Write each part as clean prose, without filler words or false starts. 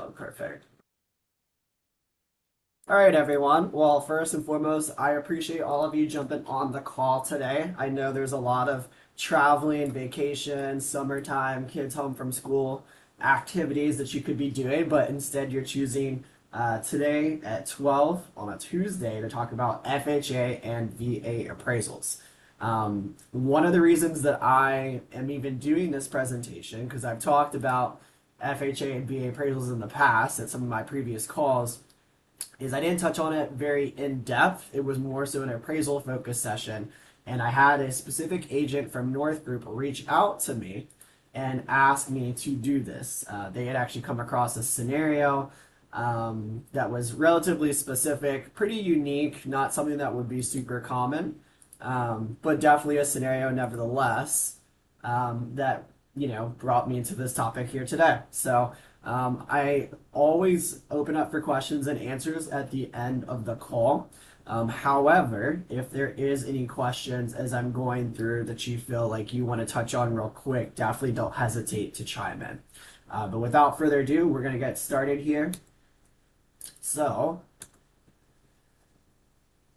Oh, perfect. All right, everyone. Well, first and foremost, I appreciate all of you jumping on the call today. I know there's a lot of traveling, vacation, summertime, kids home from school activities that you could be doing, but instead you're choosing today at 12 on a Tuesday to talk about FHA and VA appraisals. One of the reasons that I am even doing this presentation, because I've talked about FHA and VA appraisals in the past at some of my previous calls, is I didn't touch on it very in depth. It was more so an appraisal focused session. And I had a specific agent from North Group reach out to me and ask me to do this. They had actually come across a scenario that was relatively specific, pretty unique, not something that would be super common, but definitely a scenario nevertheless that brought me into this topic here today. So I always open up for questions and answers at the end of the call. However, if there is any questions as I'm going through that you feel like you want to touch on real quick, definitely don't hesitate to chime in. But without further ado, we're going to get started here. So,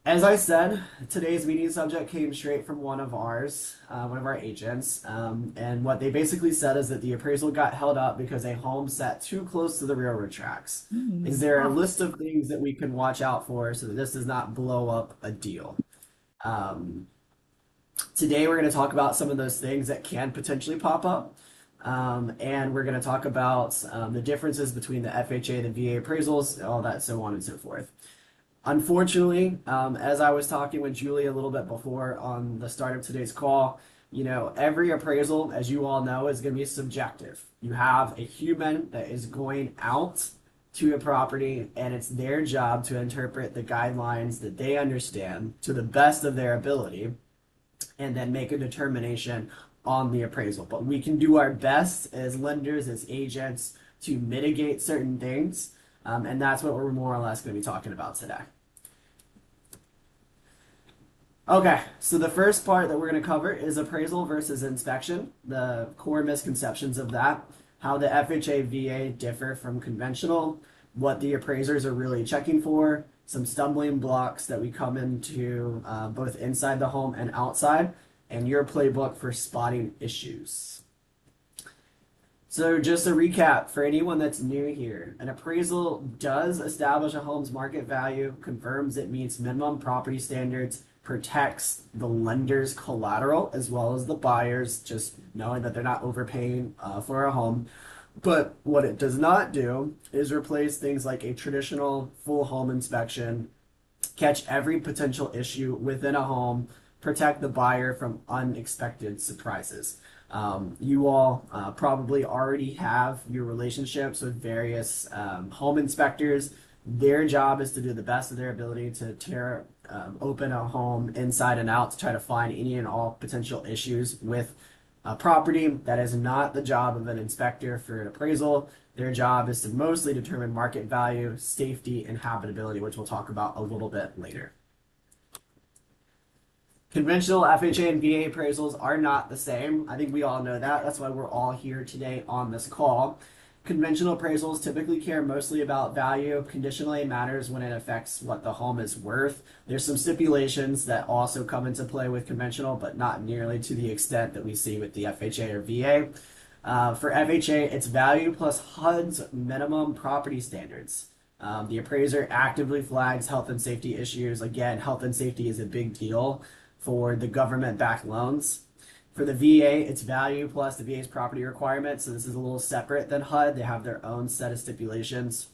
as I said, today's meeting subject came straight from one of our agents, and what they basically said is that the appraisal got held up because a home sat too close to the railroad tracks. Is there a list of things that we can watch out for so that this does not blow up a deal? Um, Today, we're going to talk about some of those things that can potentially pop up, and we're going to talk about the differences between the FHA and the VA appraisals, all that, so on and so forth. Unfortunately, as I was talking with Julie a little bit before on the start of today's call, every appraisal, as you all know, is going to be subjective. You have a human that is going out to a property, and it's their job to interpret the guidelines that they understand to the best of their ability and then make a determination on the appraisal. But we can do our best as lenders, as agents, to mitigate certain things, and that's what we're more or less going to be talking about today. Okay, so the first part that we're going to cover is appraisal versus inspection, the core misconceptions of that, how the FHA VA differ from conventional, what the appraisers are really checking for, some stumbling blocks that we come into both inside the home and outside, and your playbook for spotting issues. So, just a recap for anyone that's new here, an appraisal does establish a home's market value, confirms it meets minimum property standards, protects the lender's collateral as well as the buyers, just knowing that they're not overpaying for a home. But what it does not do is replace things like a traditional full home inspection, catch every potential issue within a home, protect the buyer from unexpected surprises. You all probably already have your relationships with various home inspectors. Their job is to do the best of their ability to tear open a home inside and out to try to find any and all potential issues with a property. That is not the job of an inspector for an appraisal. Their job is to mostly determine market value, safety, and habitability, which we'll talk about a little bit later. Conventional FHA and VA appraisals are not the same. I think we all know that. That's why we're all here today on this call. Conventional appraisals typically care mostly about value. Conditionally matters when it affects what the home is worth. There's some stipulations that also come into play with conventional, but not nearly to the extent that we see with the FHA or VA. For FHA, it's value plus HUD's minimum property standards. The appraiser actively flags health and safety issues. Again, health and safety is a big deal for the government-backed loans. For the VA, it's value plus the VA's property requirements. So this is a little separate than HUD. They have their own set of stipulations.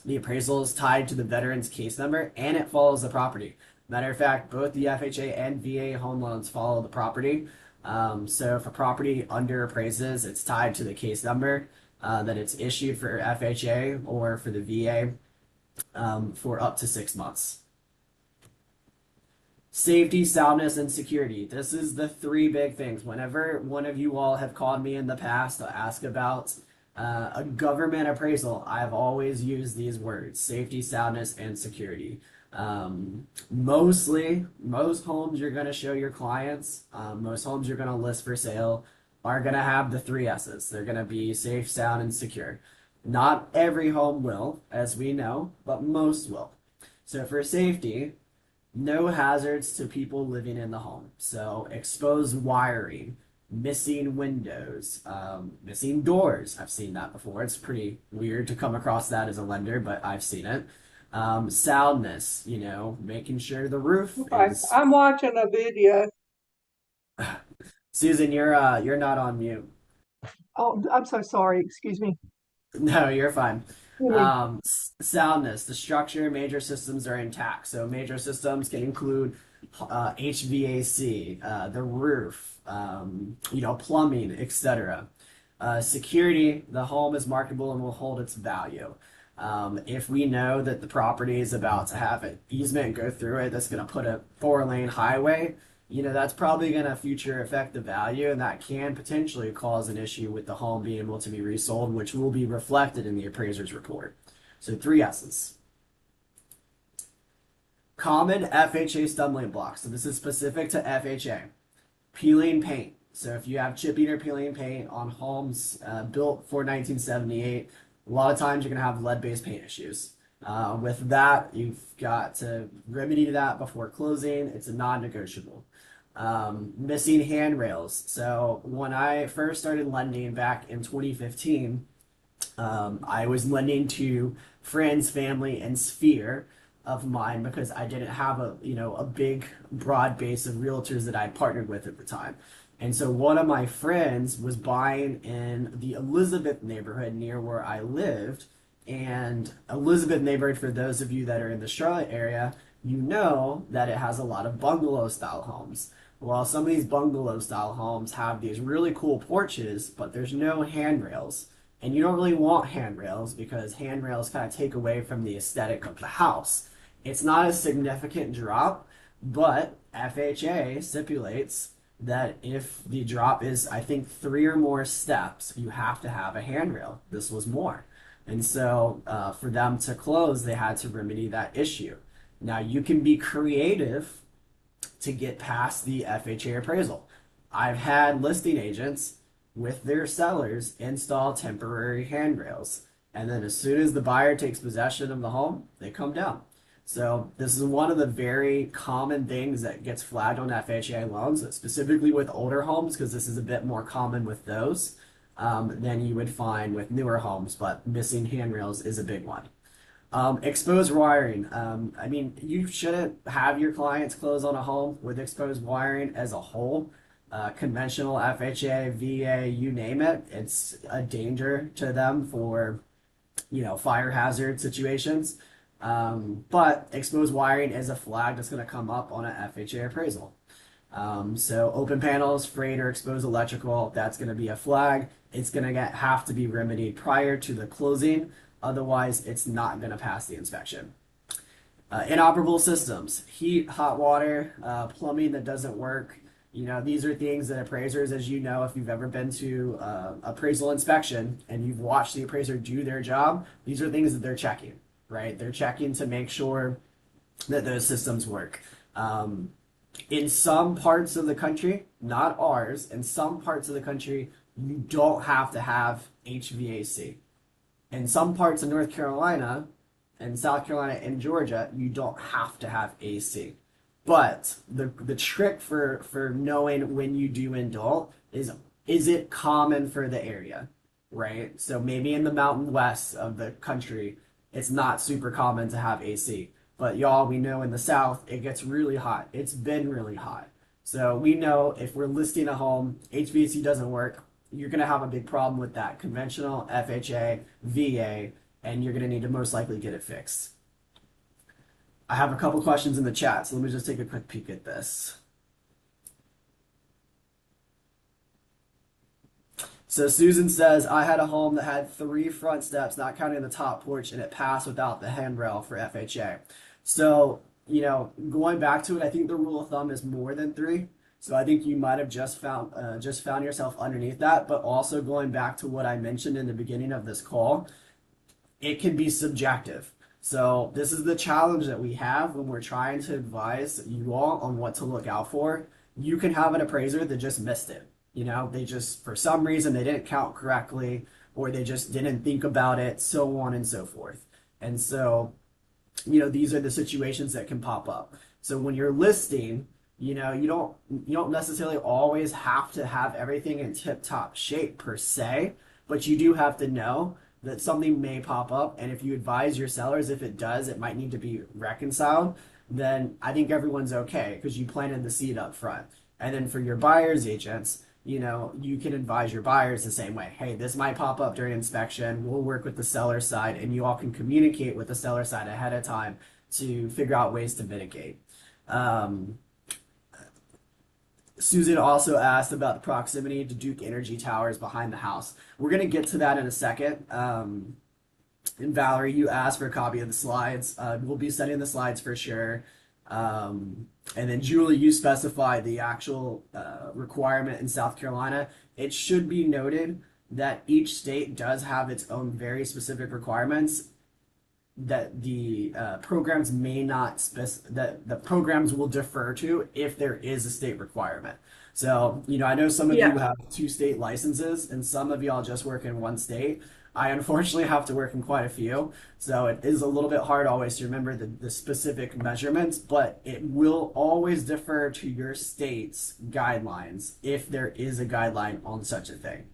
The appraisal is tied to the veteran's case number and it follows the property. Matter of fact, both the FHA and VA home loans follow the property. So if a property under appraises, it's tied to the case number that it's issued for FHA or for the VA for up to 6 months. Safety, soundness, and security. This is the three big things. Whenever one of you all have called me in the past to ask about a government appraisal, I've always used these words: safety, soundness, and security. Mostly, most homes you're going to show your clients, most homes you're going to list for sale are going to have the three S's. They're going to be safe, sound, and secure. Not every home will, as we know, but most will. So for safety, no hazards to people living in the home. So exposed wiring, missing windows, missing doors. I've seen that before. It's pretty weird to come across that as a lender, but I've seen it. Soundness, making sure the roof Okay, is. I'm watching a video. Susan, you're not on mute. Oh, I'm so sorry. Excuse me. No, you're fine. Let me. Soundness. The structure, major systems are intact. So major systems can include HVAC, the roof, plumbing, etc. Security. The home is marketable and will hold its value. If we know that the property is about to have an easement go through it, that's going to put a four-lane highway, that's probably going to future affect the value, and that can potentially cause an issue with the home being able to be resold, which will be reflected in the appraiser's report. So, three S's. Common FHA stumbling blocks. So, this is specific to FHA. Peeling paint. So, if you have chipping or peeling paint on homes built for 1978, a lot of times you're going to have lead based paint issues. With that, you've got to remedy that before closing. It's a non negotiable. Missing handrails. So when I first started lending back in 2015, I was lending to friends, family, and sphere of mine because I didn't have a big broad base of realtors that I partnered with at the time. And so one of my friends was buying in the Elizabeth neighborhood near where I lived. And Elizabeth neighborhood, for those of you that are in the Charlotte area, you know that it has a lot of bungalow style homes. Well, some of these bungalow style homes have these really cool porches, but there's no handrails. And you don't really want handrails because handrails kind of take away from the aesthetic of the house. It's not a significant drop, but FHA stipulates that if the drop is, I think, three or more steps, you have to have a handrail. This was more. And so for them to close, they had to remedy that issue. Now, you can be creative to get past the FHA appraisal. I've had listing agents with their sellers install temporary handrails. And then as soon as the buyer takes possession of the home, they come down. So this is one of the very common things that gets flagged on FHA loans, specifically with older homes, because this is a bit more common with those than you would find with newer homes. But missing handrails is a big one. Exposed wiring. I mean, you shouldn't have your clients close on a home with exposed wiring as a whole. Conventional FHA, VA, you name it, it's a danger to them for, fire hazard situations. But exposed wiring is a flag that's going to come up on an FHA appraisal. So open panels, frayed or exposed electrical, that's going to be a flag. It's going to have to be remedied prior to the closing. Otherwise, it's not going to pass the inspection. Inoperable systems, heat, hot water, plumbing that doesn't work. These are things that appraisers, as you know, if you've ever been to appraisal inspection and you've watched the appraiser do their job, these are things that they're checking, right? They're checking to make sure that those systems work. In some parts of the country, not ours, in some parts of the country, you don't have to have HVAC. In some parts of North Carolina and South Carolina and Georgia, you don't have to have AC. But the trick for knowing when you do indult is it common for the area, right? So maybe in the mountain west of the country, it's not super common to have AC. But y'all, we know in the south, it gets really hot. It's been really hot. So we know if we're listing a home, HVAC doesn't work, you're going to have a big problem with that conventional FHA, VA, and you're going to need to most likely get it fixed. I have a couple questions in the chat, so let me just take a quick peek at this. So Susan says, I had a home that had three front steps, not counting the top porch, and it passed without the handrail for FHA. So, going back to it, I think the rule of thumb is more than three. So I think you might have just found yourself underneath that. But also going back to what I mentioned in the beginning of this call, it can be subjective. So this is the challenge that we have when we're trying to advise you all on what to look out for. You can have an appraiser that just missed it. They just, for some reason, they didn't count correctly. or they just didn't think about it, so on and so forth. And so, these are the situations that can pop up. So when you're listing, you don't necessarily always have to have everything in tip top shape per se, but you do have to know that something may pop up, and if you advise your sellers, if it does, it might need to be reconciled, then I think everyone's okay because you planted the seed up front. And then for your buyers agents, you can advise your buyers the same way. Hey, this might pop up during inspection. We'll work with the seller side, and you all can communicate with the seller side ahead of time to figure out ways to mitigate. Um, Susan also asked about the proximity to Duke Energy towers behind the house. We're going to get to that in a second. And Valerie, you asked for a copy of the slides. We'll be sending the slides for sure. And then Julie, you specified the actual requirement in South Carolina. It should be noted that each state does have its own very specific requirements that the programs may not that the programs will defer to if there is a state requirement. So, I know some of you Yeah. have two state licenses and some of y'all just work in one state. I unfortunately have to work in quite a few. So it is a little bit hard always to remember the specific measurements, but it will always defer to your state's guidelines if there is a guideline on such a thing.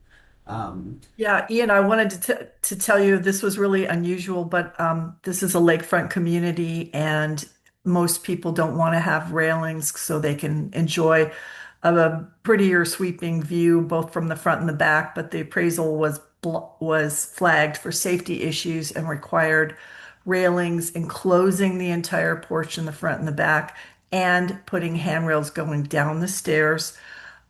Um, Yeah, Ian, I wanted to tell you this was really unusual, but this is a lakefront community, and most people don't want to have railings so they can enjoy a prettier sweeping view both from the front and the back. But the appraisal was flagged for safety issues and required railings enclosing the entire porch in the front and the back, and putting handrails going down the stairs.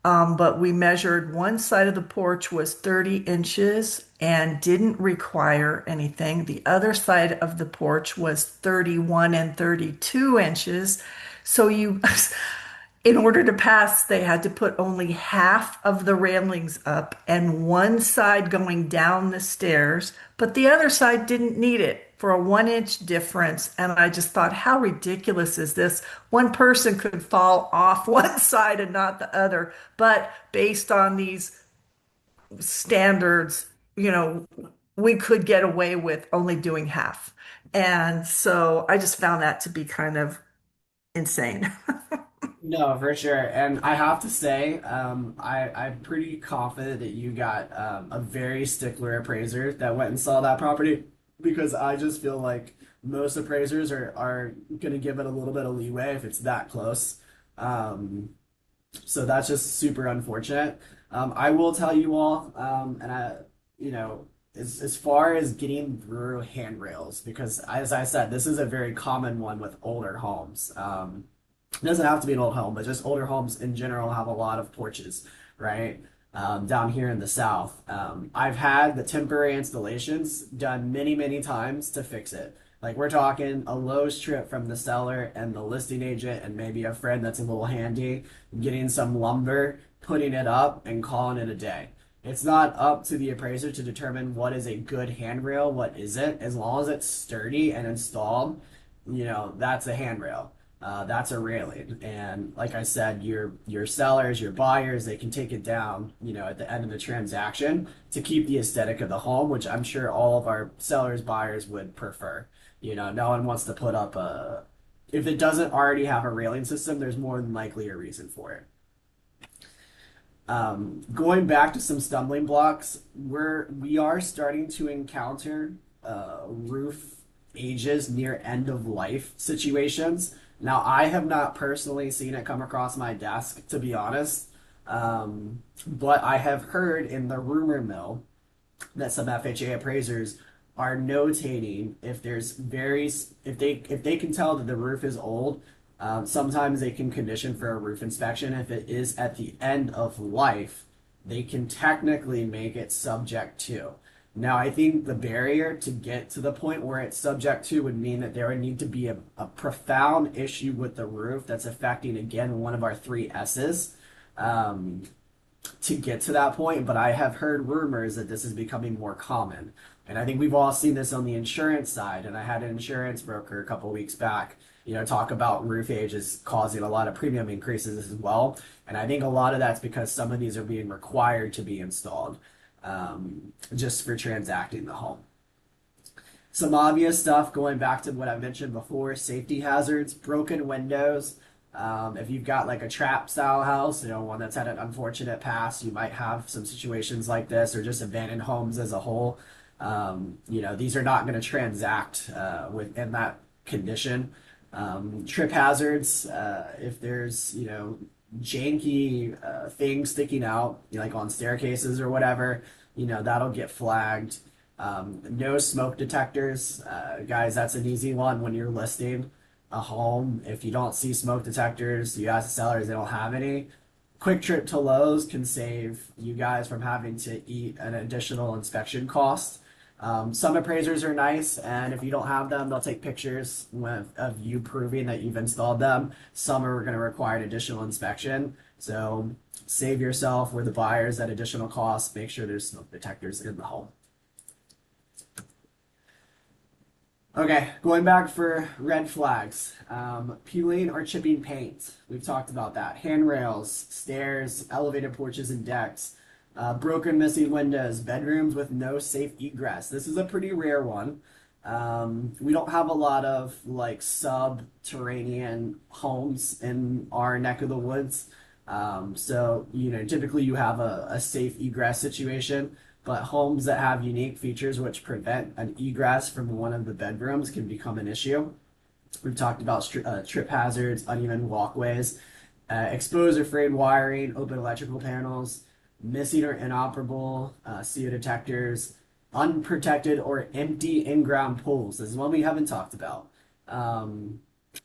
But we measured one side of the porch was 30 inches and didn't require anything. The other side of the porch was 31 and 32 inches. So in order to pass, they had to put only half of the railings up and one side going down the stairs, but the other side didn't need it for a 1 inch difference. And I just thought, how ridiculous is this? One person could fall off one side and not the other. But based on these standards, we could get away with only doing half. And so I just found that to be kind of insane. No, for sure. And I have to say, I'm pretty confident that you got a very stickler appraiser that went and saw that property because I just feel like most appraisers are going to give it a little bit of leeway if it's that close. Um, so that's just super unfortunate. I will tell you all, and you know, as far as getting through handrails, because as I said, this is a very common one with older homes. It doesn't have to be an old home, but just older homes in general have a lot of porches, right? Down here in the South, I've had the temporary installations done many, many times to fix it. Like we're talking a Lowe's trip from the seller and the listing agent and maybe a friend that's a little handy, getting some lumber, putting it up, and calling it a day. It's not up to the appraiser to determine what is a good handrail, what isn't. As long as it's sturdy and installed, that's a handrail. That's a railing. And like I said, your sellers, your buyers, they can take it down, at the end of the transaction to keep the aesthetic of the home, which I'm sure all of our sellers, buyers would prefer. No one wants to put up if it doesn't already have a railing system, there's more than likely a reason for it. Going back to some stumbling blocks, we are starting to encounter roof ages near end of life situations. Now, I have not personally seen it come across my desk, to be honest, but I have heard in the rumor mill that some FHA appraisers are notating if they can tell that the roof is old. Sometimes they can condition for a roof inspection. If it is at the end of life, they can technically make it subject to. Now, I think the barrier to get to the point where it's subject to would mean that there would need to be a profound issue with the roof that's affecting, again, one of our three S's. Um, to get to that point, but I have heard rumors that this is becoming more common. And I think we've all seen this on the insurance side. And I had an insurance broker a couple of weeks back, talk about roof ages causing a lot of premium increases as well. And I think a lot of that's because some of these are being required to be installed. just for transacting the home. Some obvious stuff going back to what I mentioned before: safety hazards, broken windows. If you've got like a trap style house, one that's had an unfortunate past, you might have some situations like this, or just abandoned homes as a whole. These are not going to transact within that condition. Trip hazards, if there's, janky things sticking out, like on staircases or whatever, that'll get flagged. No smoke detectors. Guys, that's an easy one when you're listing a home. If you don't see smoke detectors, you ask the sellers, they don't have any. Quick trip to Lowe's can save you guys from having to eat an additional inspection cost. Some appraisers are nice, and if you don't have them, they'll take pictures of you proving that you've installed them. Some are going to require an additional inspection. So save yourself or the buyers that additional cost. Make sure there's smoke detectors in the home. Okay, going back for red flags. Peeling or chipping paint. We've talked about that. Handrails, stairs, elevated porches and decks. Broken, missing windows, bedrooms with no safe egress. This is a pretty rare one. We don't have a lot of like subterranean homes in our neck of the woods. So, typically you have a safe egress situation, but homes that have unique features which prevent an egress from one of the bedrooms can become an issue. We've talked about trip hazards, uneven walkways, exposed or frayed wiring, open electrical panels, missing or inoperable CO detectors, unprotected or empty in-ground pools. This is one we haven't talked about.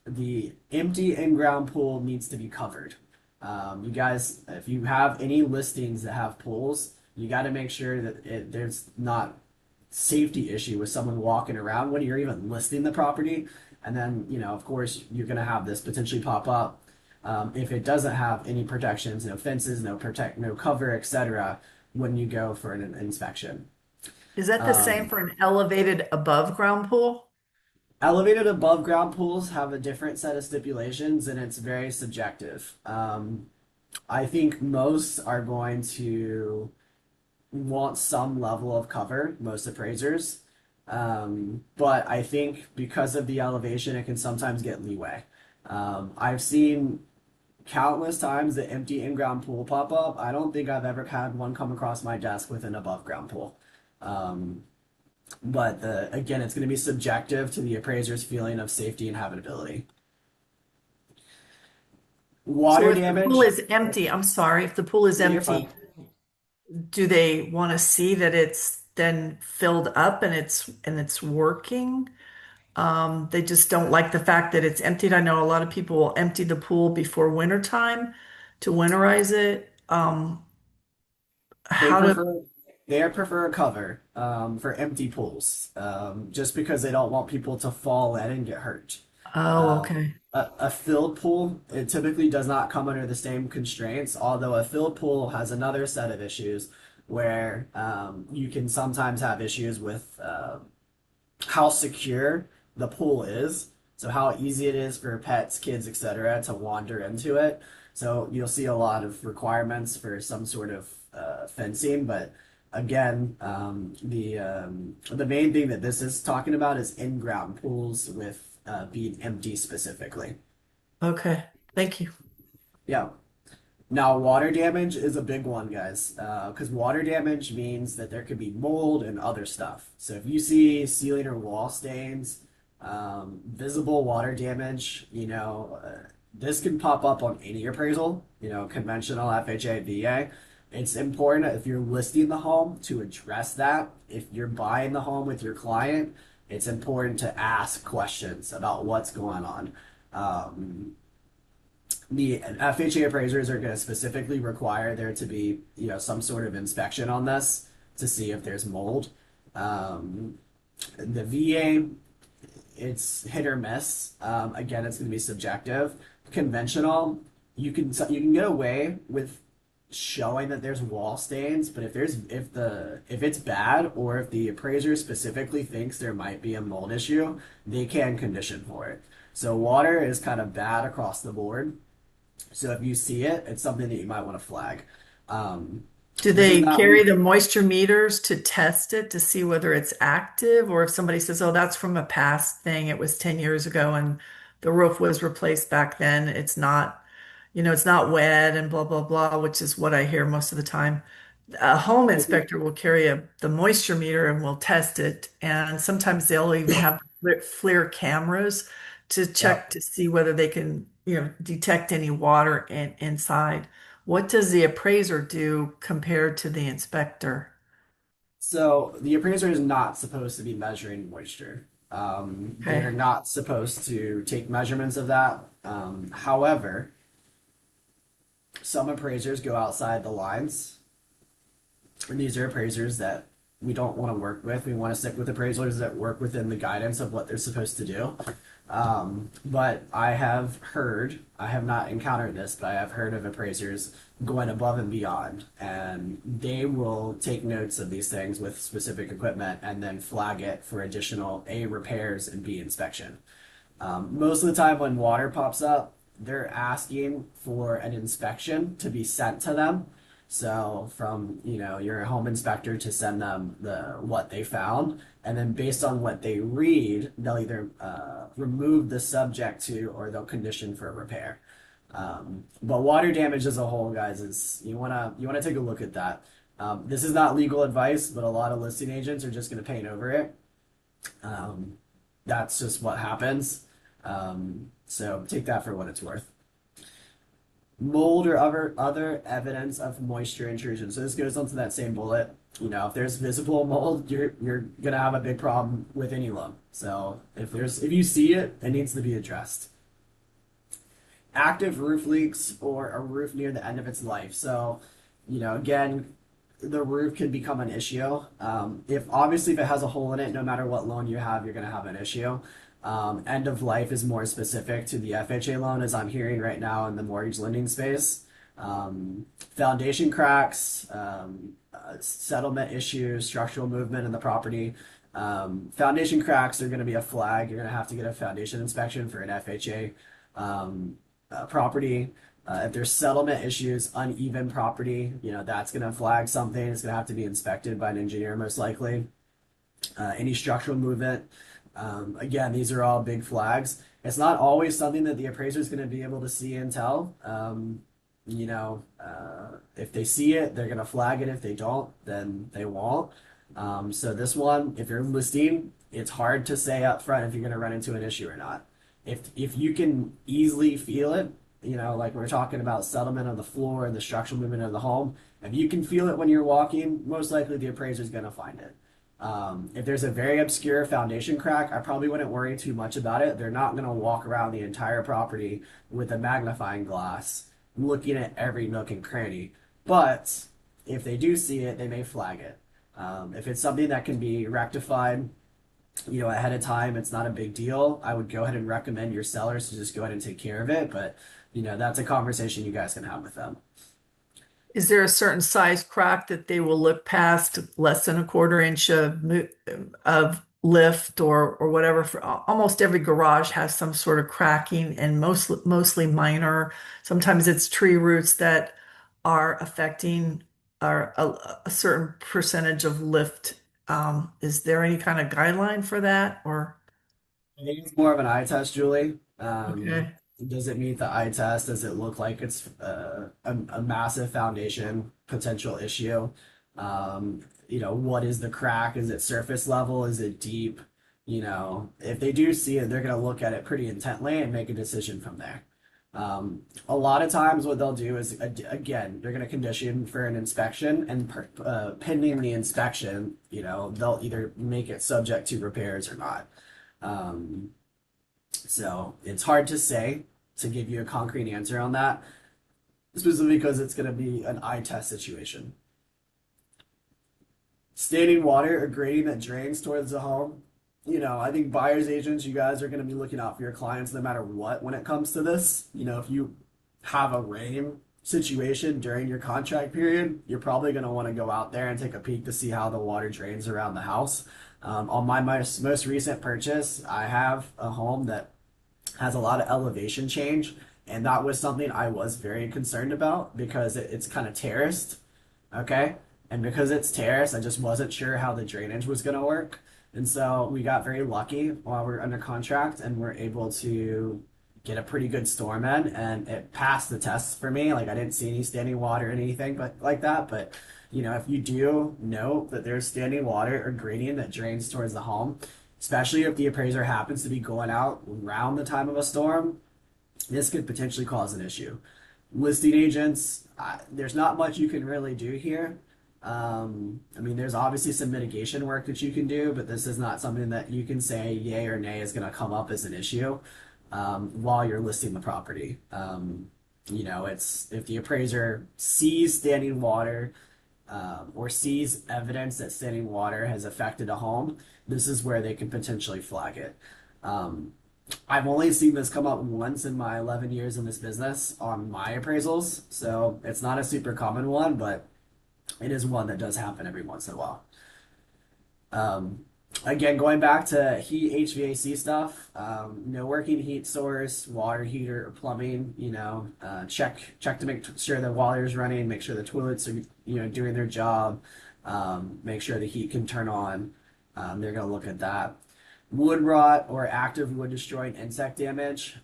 The empty in-ground pool needs to be covered. You guys, if you have any listings that have pools, you got to make sure that there's not safety issue with someone walking around when you're even listing the property. And then, of course, you're going to have this potentially pop up if it doesn't have any protections, no fences, no cover, etc. when you go for an inspection. Is that the same Um, for an elevated above ground pool? Elevated above ground pools have a different set of stipulations, and it's very subjective. I think most are going to want some level of cover, most appraisers. But I think because of the elevation, it can sometimes get leeway. I've seen countless times the empty in-ground pool pop up. I don't think I've ever had one come across my desk with an above-ground pool. Um, but again, it's going to be subjective to the appraiser's feeling of safety and habitability. So Water if the pool damage. is empty, I'm sorry, if the pool is Yeah, you're fine. empty, do they want to see that it's then filled up and it's working? They just don't like the fact that it's emptied. I know a lot of people will empty the pool before winter time to winterize it. They How to, prefer they prefer a cover for empty pools, just because they don't want people to fall in and get hurt. oh, okay. A filled pool, it typically does not come under the same constraints, although a filled pool has another set of issues where you can sometimes have issues with how secure the pool is. So how easy it is for pets, kids, etc., to wander into it. So you'll see a lot of requirements for some sort of fencing, but again, the main thing that this is talking about is in-ground pools with being empty specifically. Okay. Thank you. Yeah. Now, water damage is a big one, guys, because water damage means that there could be mold and other stuff. So if you see ceiling or wall stains, visible water damage, this can pop up on any appraisal, conventional FHA, VA. It's important if you're listing the home to address that. If you're buying the home with your client, it's important to ask questions about what's going on. The FHA appraisers are going to specifically require there to be, some sort of inspection on this to see if there's mold. Um, the VA, it's hit or miss. Again, it's going to be subjective. Conventional, you can get away with showing that there's wall stains, but if it's bad or if the appraiser specifically thinks there might be a mold issue, they can condition for it. So water is kind of bad across the board. So if you see it, it's something that you might want to flag. Do This is they not carry the moisture meters to test it to see whether it's active? Or if somebody says, oh, that's from a past thing, it was 10 years ago and the roof was replaced back then, it's not, it's not wet and blah, blah, blah, which is what I hear most of the time. A home inspector will carry the moisture meter and will test it. And sometimes they'll even have FLIR cameras to Yep. check to see whether they can, detect any water inside. What does the appraiser do compared to the inspector? So the appraiser is not supposed to be measuring moisture. They are Okay. not supposed to take measurements of that. However, some appraisers go outside the lines. And these are appraisers that we don't want to work with. We want to stick with appraisers that work within the guidance of what they're supposed to do. But I have heard, I have not encountered this, but I have heard of appraisers going above and beyond, and they will take notes of these things with specific equipment and then flag it for additional A, repairs, and B, inspection. Most of the time when water pops up, they're asking for an inspection to be sent to them. So from, your home inspector to send them the what they found, and then based on what they read, they'll either remove the subject to or they'll condition for a repair. But water damage as a whole, guys, is you wanna take a look at that. This is not legal advice, but a lot of listing agents are just going to paint over it. Um, that's just what happens. So take that for what it's worth. Mold or other evidence of moisture intrusion. So this goes onto that same bullet. If there's visible mold, you're gonna have a big problem with any loan. So if you see it, it needs to be addressed. Active roof leaks or a roof near the end of its life. So, again, the roof can become an issue. If it has a hole in it, no matter what loan you have, you're going to have an issue. End of life is more specific to the FHA loan, as I'm hearing right now in the mortgage lending space. Foundation cracks, settlement issues, structural movement in the property. Foundation cracks are going to be a flag. You're going to have to get a foundation inspection for an FHA property. If there's settlement issues, uneven property, that's going to flag something. It's going to have to be inspected by an engineer, most likely. Any structural movement. Again, these are all big flags. It's not always something that the appraiser is going to be able to see and tell. If they see it, they're going to flag it. If they don't, then they won't. So this one, if you're listing, it's hard to say up front if you're going to run into an issue or not. If you can easily feel it, like we're talking about settlement of the floor and the structural movement of the home, if you can feel it when you're walking, most likely the appraiser is going to find it. If there's a very obscure foundation crack, I probably wouldn't worry too much about it. They're not going to walk around the entire property with a magnifying glass looking at every nook and cranny. But if they do see it, they may flag it. If it's something that can be rectified, ahead of time, it's not a big deal. I would go ahead and recommend your sellers to just go ahead and take care of it. But, that's a conversation you guys can have with them. Is there a certain size crack that they will look past, less than a quarter inch of lift or whatever? Almost every garage has some sort of cracking and mostly minor. Sometimes it's tree roots that are affecting a certain percentage of lift. Is there any kind of guideline for that or? I think it's more of an eye test, Julie. Okay. Does it meet the eye test? Does it look like it's a massive foundation potential issue? What is the crack? Is it surface level? Is it deep? If they do see it, they're going to look at it pretty intently and make a decision from there. A lot of times, what they'll do is, again, they're going to condition for an inspection, and pending the inspection, they'll either make it subject to repairs or not. Um, so it's hard to say to give you a concrete answer on that, specifically because it's going to be an eye test situation. Standing water or grading that drains towards the home. I think buyer's agents, you guys are going to be looking out for your clients no matter what when it comes to this. If you have a rain situation during your contract period, you're probably going to want to go out there and take a peek to see how the water drains around the house. On my most recent purchase, I have a home that has a lot of elevation change, and that was something I was very concerned about because it's kind of terraced. Okay. And because it's terrace, I just wasn't sure how the drainage was going to work. And so we got very lucky while we were under contract and we're able to get a pretty good storm in and it passed the tests for me. Like I didn't see any standing water or anything but like that. But if you do know that there's standing water or gradient that drains towards the home, especially if the appraiser happens to be going out around the time of a storm, this could potentially cause an issue. Listing agents, there's not much you can really do here. I mean, there's obviously some mitigation work that you can do, but this is not something that you can say yay or nay is going to come up as an issue while you're listing the property. It's if the appraiser sees standing water or sees evidence that standing water has affected a home, this is where they can potentially flag it. Um, I've only seen this come up once in my 11 years in this business on my appraisals, so it's not a super common one, but it is one that does happen every once in a while. Um, Again, going back to heat HVAC stuff, no working heat source, water heater, or plumbing. Check to make sure the water's running, make sure the toilets are doing their job, make sure the heat can turn on. They're gonna look at that. Wood rot or active wood destroying insect damage.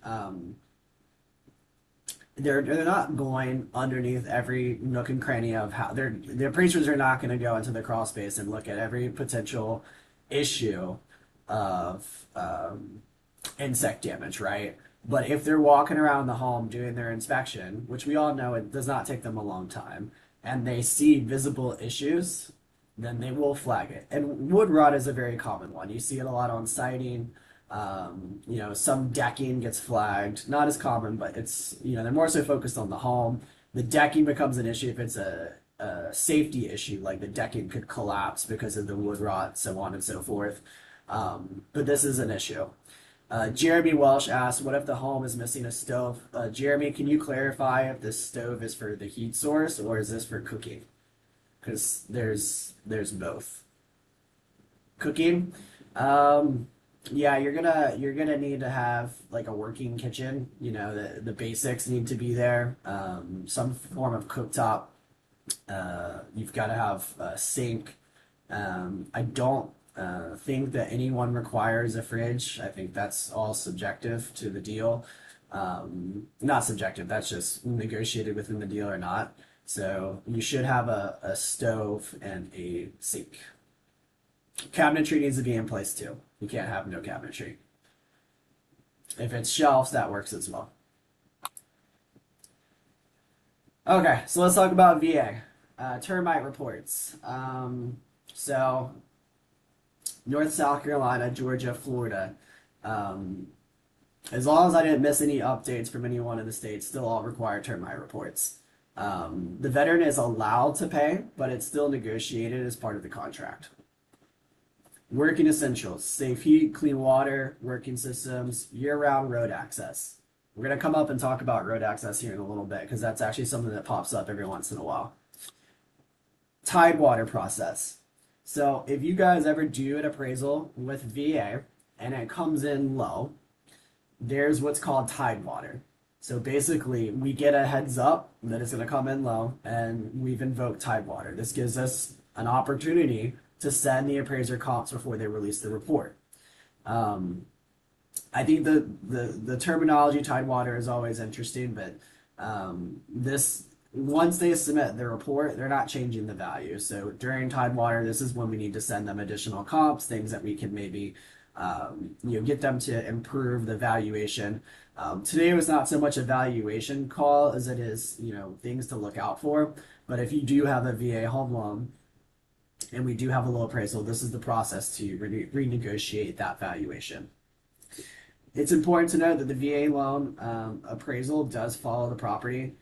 They're not going underneath every nook and cranny of how the appraisers are not going to go into the crawl space and look at every potential issue of insect damage, right? But if they're walking around the home doing their inspection, which we all know it does not take them a long time, and they see visible issues, then they will flag it. And wood rot is a very common one. You see it a lot on siding. Some decking gets flagged. Not as common, but they're more so focused on the home. The decking becomes an issue if it's a safety issue, like the decking could collapse because of the wood rot, so on and so forth. But this is an issue. Jeremy Welsh asked, "What if the home is missing a stove?" Jeremy, can you clarify if this stove is for the heat source or is this for cooking? Because there's both. Cooking, um, yeah, you're gonna need to have like a working kitchen. The basics need to be there. Some form of cooktop. You've got to have a sink. I don't think that anyone requires a fridge. I think that's all subjective to the deal. Not subjective, that's just negotiated within the deal or not. So you should have a stove and a sink. Cabinetry needs to be in place too. You can't have no cabinetry. If it's shelves, that works as well. Okay, so let's talk about VA. Termite reports. So North South Carolina, Georgia, Florida. Um, as long as I didn't miss any updates from anyone in the states, still all require termite reports. The veteran is allowed to pay, but it's still negotiated as part of the contract. Working essentials, safe heat, clean water, working systems, year-round road access. We're going to come up and talk about road access here in a little bit because that's actually something that pops up every once in a while. Tidewater process. So if you guys ever do an appraisal with VA and it comes in low, there's what's called tidewater. So basically, we get a heads up that it's going to come in low, and we've invoked tidewater. This gives us an opportunity to send the appraiser comps before they release the report. Um, I think the terminology tidewater is always interesting, but this once they submit their report, they're not changing the value. So during tidewater, this is when we need to send them additional comps, things that we can maybe get them to improve the valuation. Today was not so much a valuation call as it is things to look out for. But if you do have a VA home loan and we do have a low appraisal, this is the process to renegotiate that valuation. It's important to note that the VA loan appraisal does follow the property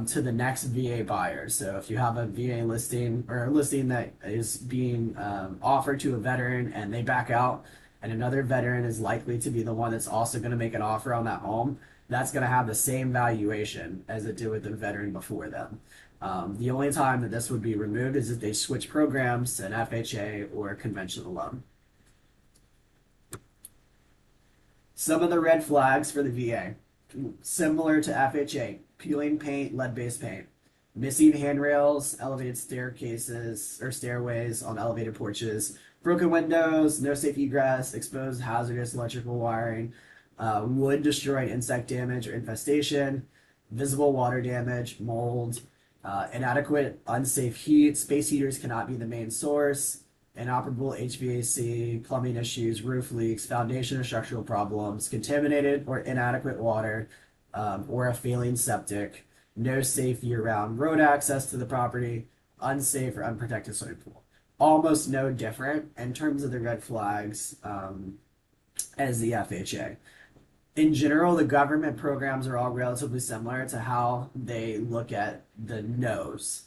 to the next VA buyer. So if you have a VA listing or a listing that is being offered to a veteran and they back out, and another veteran is likely to be the one that's also going to make an offer on that home, that's going to have the same valuation as it did with the veteran before them. The only time that this would be removed is if they switch programs to an FHA or a conventional loan. Some of the red flags for the VA, similar to FHA, peeling paint, lead-based paint. Missing handrails, elevated staircases or stairways on elevated porches, broken windows, no safe egress, exposed hazardous electrical wiring, wood destroyed insect damage or infestation, visible water damage, mold, inadequate unsafe heat, space heaters cannot be the main source, inoperable HVAC, plumbing issues, roof leaks, foundation or structural problems, contaminated or inadequate water, or a failing septic, no safe year-round road access to the property, unsafe or unprotected swimming pool. Almost no different in terms of the red flags as the FHA. In general, the government programs are all relatively similar to how they look at the nose.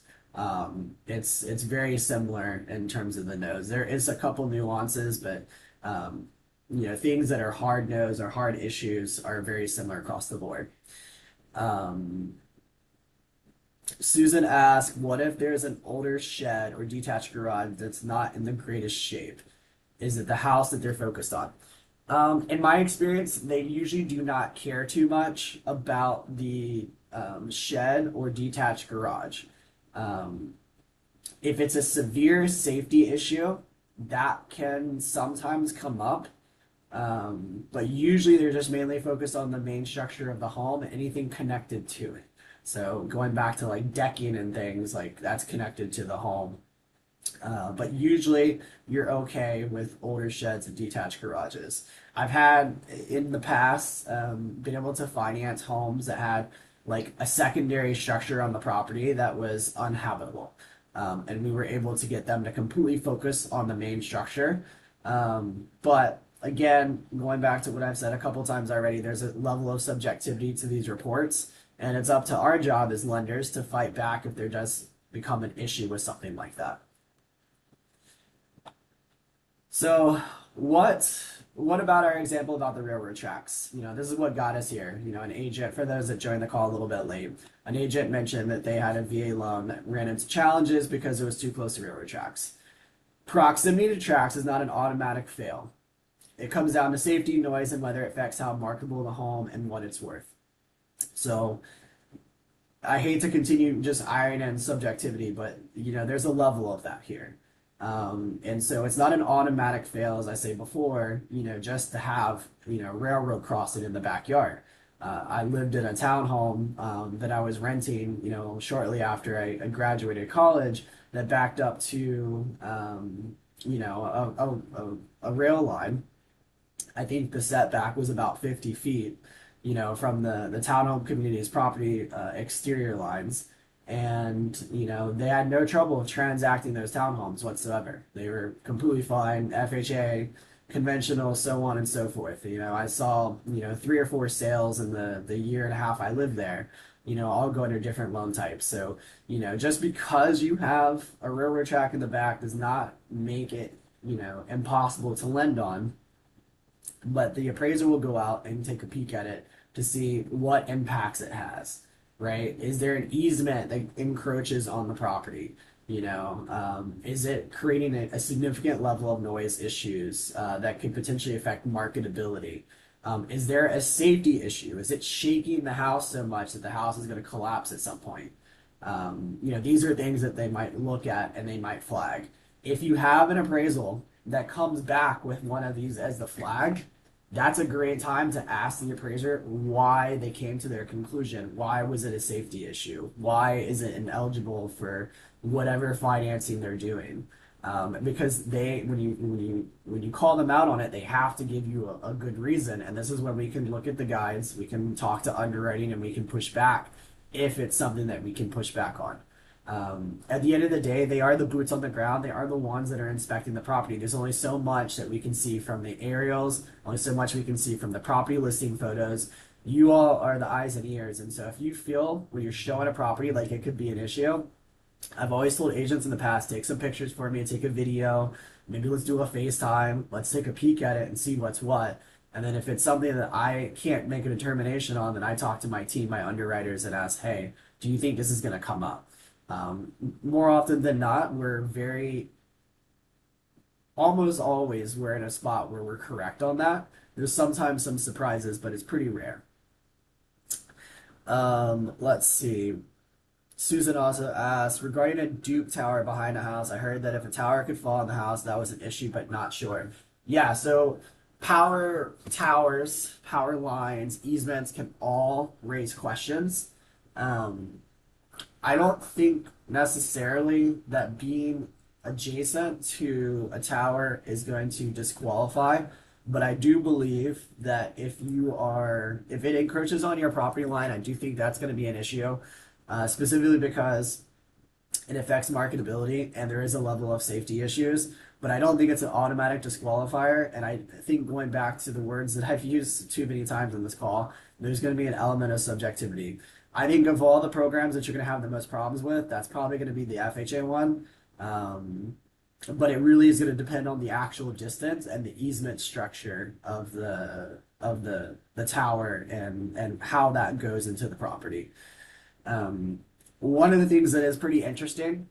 It's very similar in terms of the nose. There is a couple nuances, but things that are hard nose or hard issues are very similar across the board. Um, Susan asked, "What if there's an older shed or detached garage that's not in the greatest shape? Is it the house that they're focused on?" In my experience, they usually do not care too much about the shed or detached garage. Um, if it's a severe safety issue, that can sometimes come up. But usually they're just mainly focused on the main structure of the home and anything connected to it. So going back to like decking and things, like that's connected to the home. But usually you're okay with older sheds and detached garages. I've had in the past been able to finance homes that had like a secondary structure on the property that was uninhabitable. And we were able to get them to completely focus on the main structure. But again, going back to what I've said a couple times already, there's a level of subjectivity to these reports, and it's up to our job as lenders to fight back if there does become an issue with something like that. So what about our example about the railroad tracks? This is what got us here. An agent, for those that joined the call a little bit late, an agent mentioned that they had a VA loan that ran into challenges because it was too close to railroad tracks. Proximity to tracks is not an automatic fail. It comes down to safety, noise, and whether it affects how marketable the home and what it's worth. So I hate to continue just iron and subjectivity, but there's a level of that here. And so it's not an automatic fail, as I say before, just to have, railroad crossing in the backyard. I lived in a townhome that I was renting, shortly after I graduated college that backed up to, a rail line. I think the setback was about 50 feet, from the townhome community's property exterior lines. And, they had no trouble transacting those townhomes whatsoever. They were completely fine, FHA, conventional, so on and so forth. I saw, three or four sales in the year and a half I lived there, all go under different loan types. So, just because you have a railroad track in the back does not make it, impossible to lend on, but the appraiser will go out and take a peek at it to see what impacts it has, right? Is there an easement that encroaches on the property? Is it creating a significant level of noise issues that could potentially affect marketability? Is there a safety issue? Is it shaking the house so much that the house is going to collapse at some point? These are things that they might look at and they might flag. If you have an appraisal that comes back with one of these as the flag, that's a great time to ask the appraiser why they came to their conclusion. Why was it a safety issue? Why is it ineligible for whatever financing they're doing? Because when you call them out on it, they have to give you a good reason. And this is when we can look at the guides, we can talk to underwriting, and we can push back if it's something that we can push back on. At the end of the day, they are the boots on the ground. They are the ones that are inspecting the property. There's only so much that we can see from the aerials, only so much we can see from the property listing photos. You all are the eyes and ears. And so if you feel when you're showing a property like it could be an issue, I've always told agents in the past, take some pictures for me, take a video, maybe let's do a FaceTime, let's take a peek at it and see what's what. And then if it's something that I can't make a determination on, then I talk to my team, my underwriters, and ask, hey, do you think this is going to come up? More often than not, almost always we're in a spot where we're correct on that. There's sometimes some surprises, but it's pretty rare. Let's see. Susan also asked regarding a Duke tower behind a house. I heard that if a tower could fall on the house, that was an issue, but not sure. Yeah, so power towers, power lines, easements can all raise questions. Um, I don't think necessarily that being adjacent to a tower is going to disqualify, but I do believe that if it encroaches on your property line, I do think that's going to be an issue, specifically because it affects marketability and there is a level of safety issues. But I don't think it's an automatic disqualifier. And I think going back to the words that I've used too many times in this call, there's going to be an element of subjectivity. I think of all the programs that you're going to have the most problems with, that's probably going to be the FHA one. Um, but it really is going to depend on the actual distance and the easement structure of the tower and how that goes into the property. Um, One of the things that is pretty interesting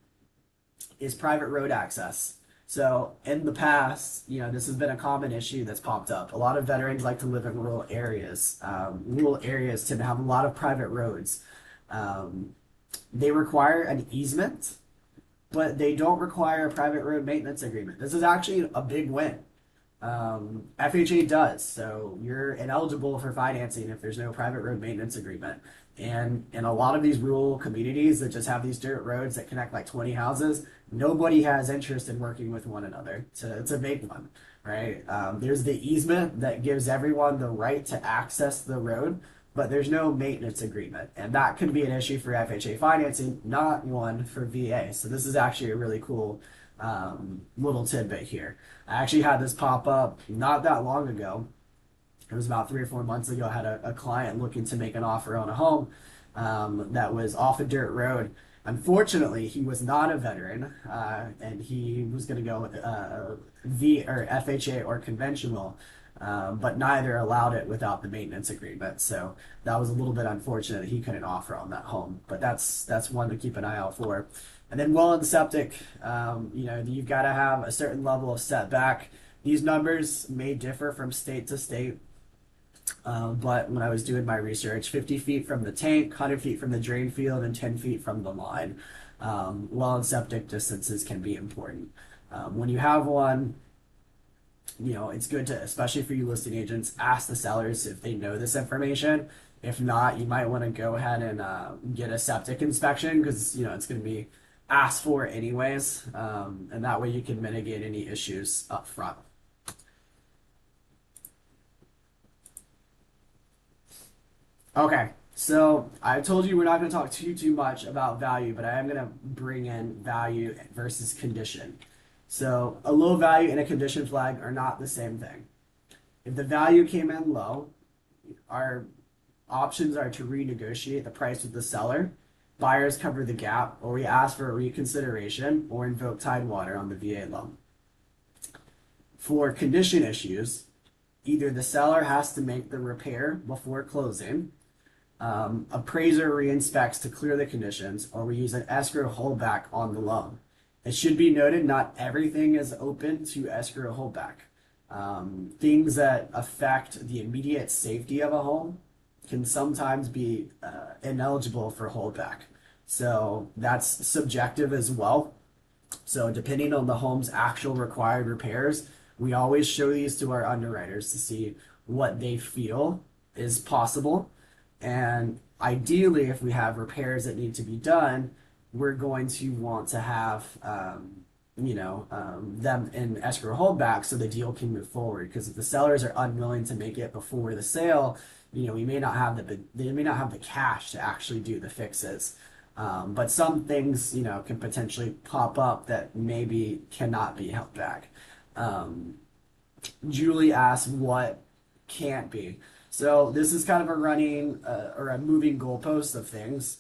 is private road access. So in the past, this has been a common issue that's popped up. A lot of veterans like to live in rural areas. Rural areas tend to have a lot of private roads. Um, they require an easement, but they don't require a private road maintenance agreement. This is actually a big win. FHA does, so you're ineligible for financing if there's no private road maintenance agreement. And in a lot of these rural communities that just have these dirt roads that connect like 20 houses, nobody has interest in working with one another to make one, right? There's the easement that gives everyone the right to access the road, but there's no maintenance agreement. And that could be an issue for FHA financing, not one for VA. So this is actually a really cool little tidbit here. I actually had this pop up not that long ago. It was about 3 or 4 months ago. I had a client looking to make an offer on a home that was off a dirt road. Unfortunately, he was not a veteran, and he was going to go V or FHA or conventional, but neither allowed it without the maintenance agreement. So that was a little bit unfortunate. He couldn't offer on that home, but that's one to keep an eye out for. And then well and septic, you've got to have a certain level of setback. These numbers may differ from state to state, but when I was doing my research, 50 feet from the tank, 100 feet from the drain field, and 10 feet from the line. Well and septic distances can be important. When you have one, it's good to, especially for you listing agents, ask the sellers if they know this information. If not, you might want to go ahead and get a septic inspection because, it's going to be asked for anyways. And that way you can mitigate any issues up front. Okay, so I told you we're not going to talk too much about value, but I am going to bring in value versus condition. So a low value and a condition flag are not the same thing. If the value came in low, our options are to renegotiate the price with the seller, buyers cover the gap, or we ask for a reconsideration or invoke Tidewater on the VA loan. For condition issues, either the seller has to make the repair before closing, appraiser reinspects to clear the conditions, or we use an escrow holdback on the loan. It should be noted not everything is open to escrow holdback. Things that affect the immediate safety of a home can sometimes be ineligible for holdback. So that's subjective as well. So depending on the home's actual required repairs, we always show these to our underwriters to see what they feel is possible. And ideally, if we have repairs that need to be done, we're going to want to have them in escrow holdback so the deal can move forward. Because if the sellers are unwilling to make it before the sale, we may not have they may not have the cash to actually do the fixes. But some things, can potentially pop up that maybe cannot be held back. Um, Julie asked what can't be. So this is kind of a running or a moving goalpost of things.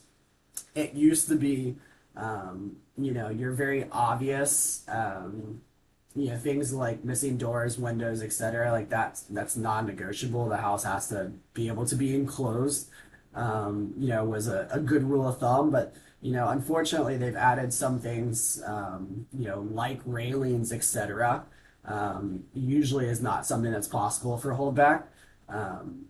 It used to be, your very obvious, things like missing doors, windows, etc. Like that's non-negotiable. The house has to be able to be enclosed. Was a good rule of thumb, but unfortunately they've added some things, like railings, etc. Usually is not something that's possible for holdback. Um,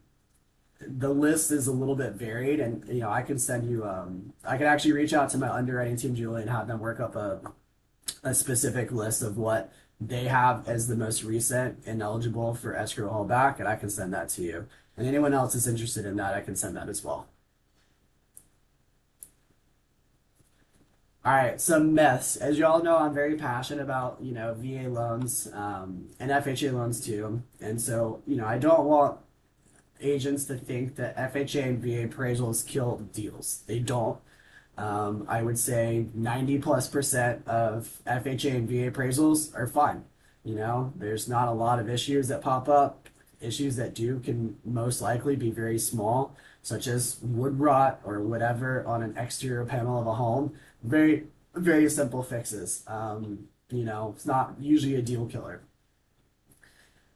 the list is a little bit varied, and I can send you. I can actually reach out to my underwriting team, Julie, and have them work up a specific list of what they have as the most recent and eligible for escrow holdback, and I can send that to you. And anyone else is interested in that, I can send that as well. All right, some myths. As you all know, I'm very passionate about, VA loans, and FHA loans too. And so, I don't want agents to think that FHA and VA appraisals kill deals. They don't. I would say 90+% of FHA and VA appraisals are fine. There's not a lot of issues that pop up. Issues that do can most likely be very small, such as wood rot or whatever on an exterior panel of a home. Very, very simple fixes. It's not usually a deal killer.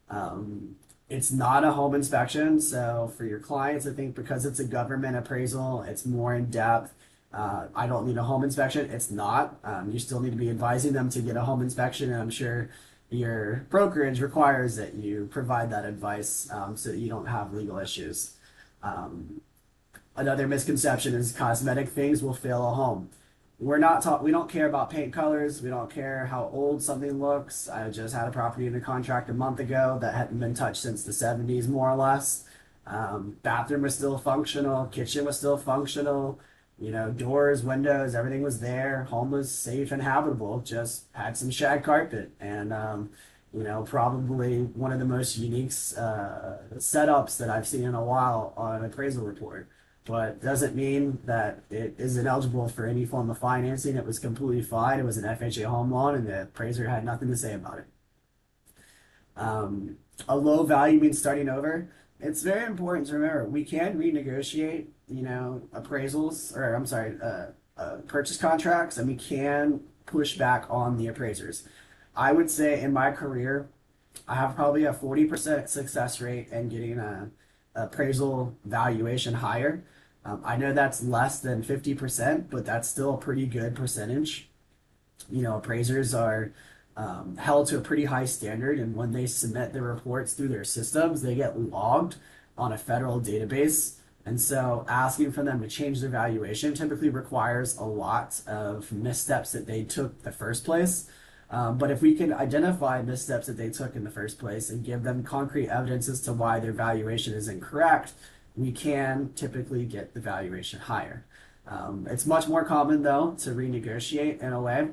Um, it's not a home inspection, so for your clients, I think because it's a government appraisal, it's more in depth. I don't need a home inspection. It's not. You still need to be advising them to get a home inspection, and I'm sure your brokerage requires that you provide that advice so that you don't have legal issues. Um, Another misconception is cosmetic things will fail a home. We don't care about paint colors. We don't care how old something looks. I just had a property in a contract a month ago that hadn't been touched since the 70s, more or less. Bathroom was still functional, kitchen was still functional, doors, windows, everything was there. Home was safe and habitable, just had some shag carpet and probably one of the most unique setups that I've seen in a while on an appraisal report, but doesn't mean that it isn't eligible for any form of financing. It was completely fine. It was an FHA home loan, and the appraiser had nothing to say about it. Um, a low value means starting over. It's very important to remember we can renegotiate, appraisals, or I'm sorry, purchase contracts, and we can push back on the appraisers. I would say in my career, I have probably a 40% success rate in getting a appraisal valuation higher. I know that's less than 50%, but that's still a pretty good percentage. Appraisers are held to a pretty high standard, and when they submit their reports through their systems, they get logged on a federal database. And so asking for them to change their valuation typically requires a lot of missteps that they took the first place. But if we can identify missteps that they took in the first place and give them concrete evidence as to why their valuation is incorrect, we can typically get the valuation higher. It's much more common, though, to renegotiate in a way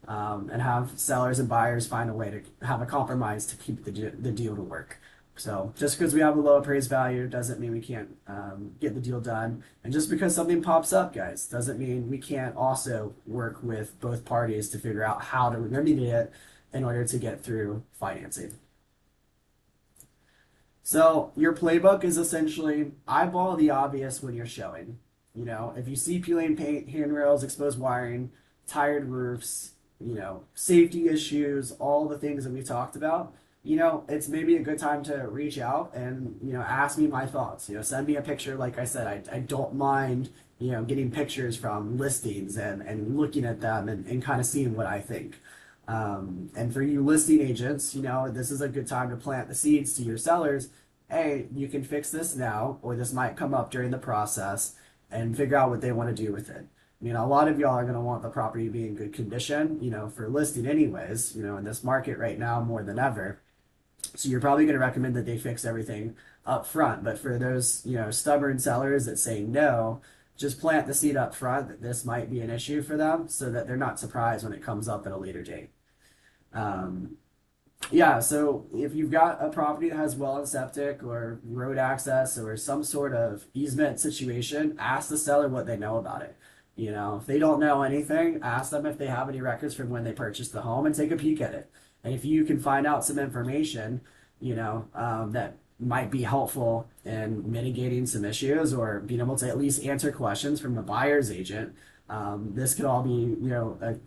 and have sellers and buyers find a way to have a compromise to keep the deal to work. So just because we have a low appraised value doesn't mean we can't get the deal done. And just because something pops up, guys, doesn't mean we can't also work with both parties to figure out how to remedy it in order to get through financing. So your playbook is essentially eyeball the obvious when you're showing. If you see peeling paint, handrails, exposed wiring, tired roofs, safety issues, all the things that we talked about, it's maybe a good time to reach out and, ask me my thoughts. Send me a picture. Like I said, I don't mind, getting pictures from listings and looking at them and kind of seeing what I think. And for you listing agents, this is a good time to plant the seeds to your sellers. Hey, you can fix this now, or this might come up during the process, and figure out what they want to do with it. A lot of y'all are going to want the property to be in good condition, for listing anyways, in this market right now more than ever. So you're probably going to recommend that they fix everything up front. But for those, stubborn sellers that say no, just plant the seed up front that this might be an issue for them so that they're not surprised when it comes up at a later date. Um, yeah, so if you've got a property that has well and septic or road access or some sort of easement situation, ask the seller what they know about it. If they don't know anything, ask them if they have any records from when they purchased the home and take a peek at it. And if you can find out some information, that might be helpful in mitigating some issues or being able to at least answer questions from the buyer's agent, this could all be,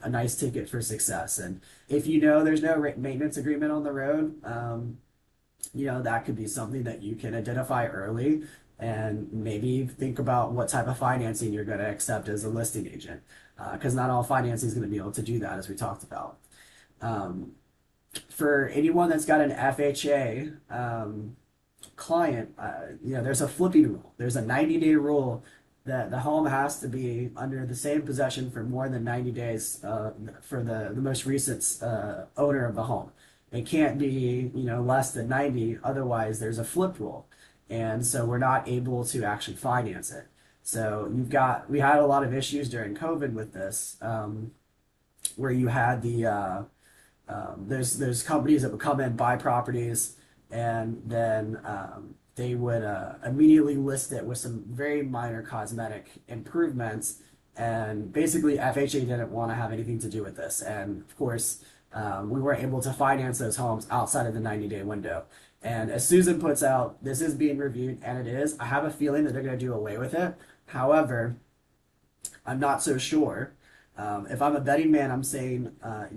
a nice ticket for success. And if there's no maintenance agreement on the road, that could be something that you can identify early and maybe think about what type of financing you're going to accept as a listing agent. Because not all financing is going to be able to do that, as we talked about. For anyone that's got an FHA, client, there's a flipping rule. There's a 90-day rule that the home has to be under the same possession for more than 90 days for the most recent owner of the home. It can't be, less than 90. Otherwise, there's a flip rule. And so we're not able to actually finance it. So we had a lot of issues during COVID with this, where you had there's companies that would come in, buy properties, and then they would immediately list it with some very minor cosmetic improvements. And basically, FHA didn't want to have anything to do with this. And of course, we weren't able to finance those homes outside of the 90-day window. And as Susan puts out, this is being reviewed, and it is. I have a feeling that they're going to do away with it. However, I'm not so sure. If I'm a betting man, I'm saying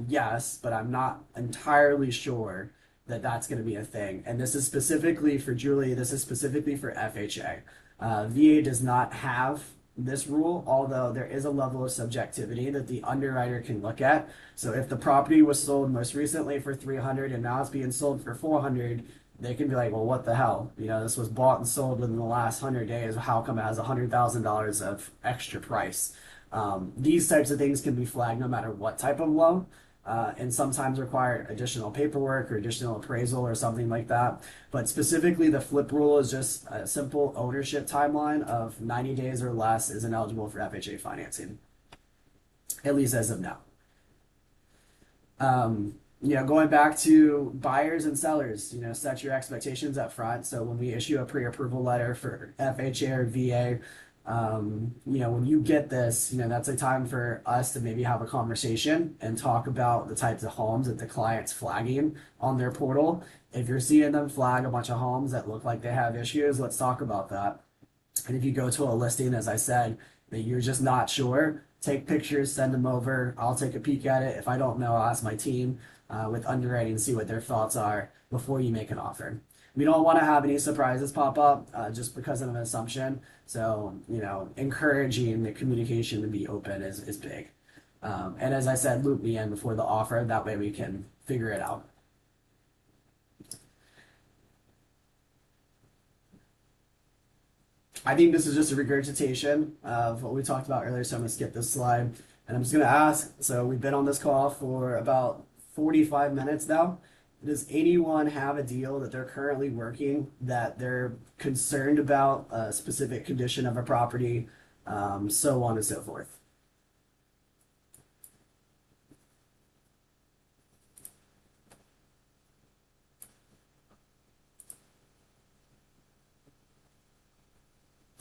yes, but I'm not entirely sure that that's going to be a thing. And this is specifically for Julie. This is specifically for FHA. VA does not have this rule, although there is a level of subjectivity that the underwriter can look at. So if the property was sold most recently for 300 and now it's being sold for 400, they can be like, well, what the hell? This was bought and sold within the last 100 days. How come it has $100,000 of extra price? These types of things can be flagged no matter what type of loan, and sometimes require additional paperwork or additional appraisal or something like that. But specifically, the flip rule is just a simple ownership timeline of 90 days or less is ineligible for FHA financing, at least as of now. Going back to buyers and sellers, set your expectations up front. So when we issue a pre-approval letter for FHA or VA, when you get this, that's a time for us to maybe have a conversation and talk about the types of homes that the client's flagging on their portal. If you're seeing them flag a bunch of homes that look like they have issues, let's talk about that. And if you go to a listing, as I said, that you're just not sure, take pictures, send them over. I'll take a peek at it. If I don't know, I'll ask my team with underwriting and see what their thoughts are before you make an offer. We don't want to have any surprises pop up just because of an assumption. So, encouraging the communication to be open is big. And as I said, loop me in before the offer. That way we can figure it out. I think this is just a regurgitation of what we talked about earlier, so I'm going to skip this slide. And I'm just going to ask, so we've been on this call for about 45 minutes now. Does anyone have a deal that they're currently working that they're concerned about a specific condition of a property, so on and so forth?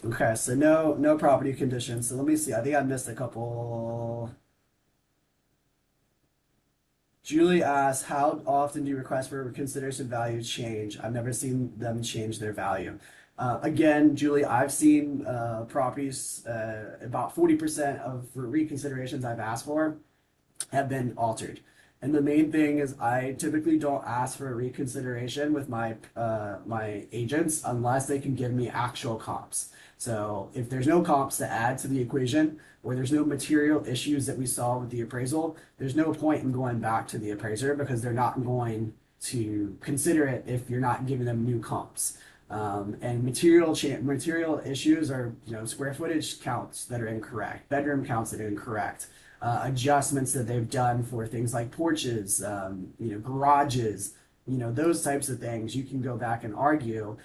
Okay, so no property conditions. So let me see. I think I missed a couple. Julie asks, how often do you request for reconsideration value change? I've never seen them change their value. Again, Julie, I've seen properties, about 40% of reconsiderations I've asked for have been altered. And the main thing is I typically don't ask for a reconsideration with my agents unless they can give me actual comps. So if there's no comps to add to the equation, or there's no material issues that we saw with the appraisal, there's no point in going back to the appraiser because they're not going to consider it if you're not giving them new comps. And material issues are, square footage counts that are incorrect, bedroom counts that are incorrect, adjustments that they've done for things like porches, garages, those types of things. You can go back and argue,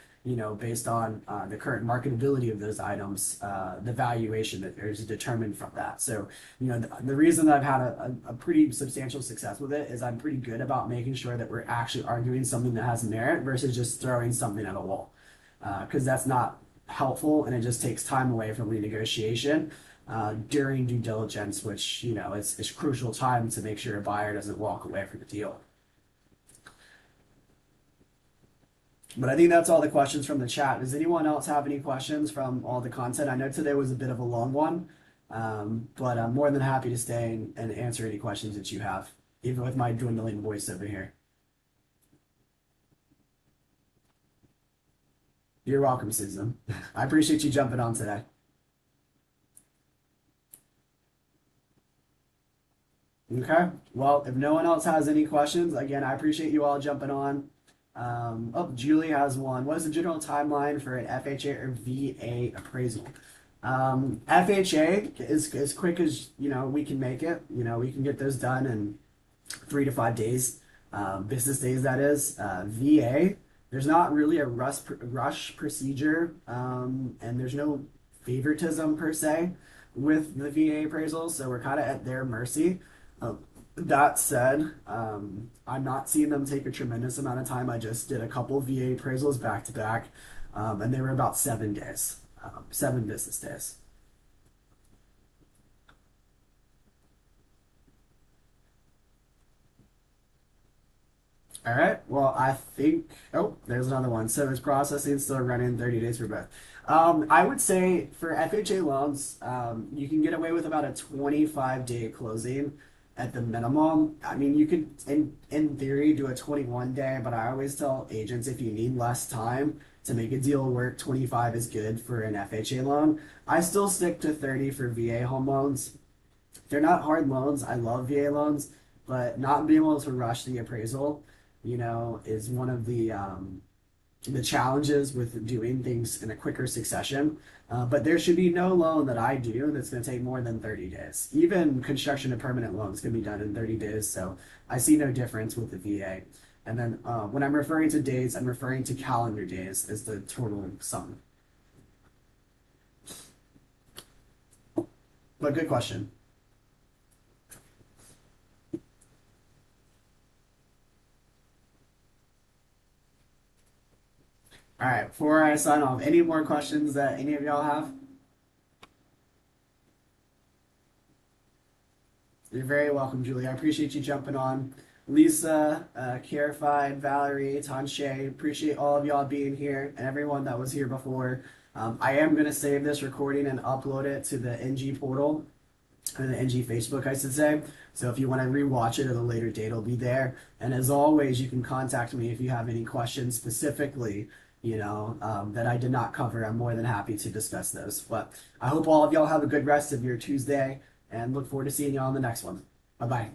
based on the current marketability of those items, the valuation that is determined from that. So, the reason that I've had a pretty substantial success with it is I'm pretty good about making sure that we're actually arguing something that has merit versus just throwing something at a wall. Because that's not helpful and it just takes time away from renegotiation during due diligence, which, it's crucial time to make sure a buyer doesn't walk away from the deal. But I think that's all the questions from the chat. Does anyone else have any questions from all the content? I know today was a bit of a long one, but I'm more than happy to stay and answer any questions that you have, even with my dwindling voice over here. You're welcome, Susan. I appreciate you jumping on today. Okay. Well, if no one else has any questions, again, I appreciate you all jumping on. Oh, Julie has one. What is the general timeline for an FHA or VA appraisal? FHA is as quick as we can make it. We can get those done in 3 to 5 days, business days that is. VA, there's not really a rush procedure, and there's no favoritism per se with the VA appraisals, so we're kind of at their mercy. Uh, that said, I'm not seeing them take a tremendous amount of time. I just did a couple VA appraisals back to back, and they were about 7 days, 7 business days. All right. Well, I think. Oh, there's another one. So it's processing still running 30 days for both. I would say for FHA loans, you can get away with about a 25-day closing at the minimum. I mean, you could, in theory, do a 21-day, but I always tell agents if you need less time to make a deal work, 25 is good for an FHA loan. I still stick to 30 for VA home loans. They're not hard loans. I love VA loans, but not being able to rush the appraisal, is one of the challenges with doing things in a quicker succession. But there should be no loan that I do that's going to take more than 30 days. Even construction and permanent loans can be done in 30 days. So I see no difference with the VA. And then when I'm referring to days, I'm referring to calendar days as the total sum. But good question. All right, before I sign off, any more questions that any of y'all have? You're very welcome, Julie. I appreciate you jumping on. Lisa, Carified, Valerie, Tanshe, appreciate all of y'all being here and everyone that was here before. I am going to save this recording and upload it to the NG portal, or the NG Facebook, I should say. So if you want to rewatch it at a later date, it'll be there. And as always, you can contact me if you have any questions specifically, that I did not cover. I'm more than happy to discuss those. But I hope all of y'all have a good rest of your Tuesday and look forward to seeing y'all on the next one. Bye bye.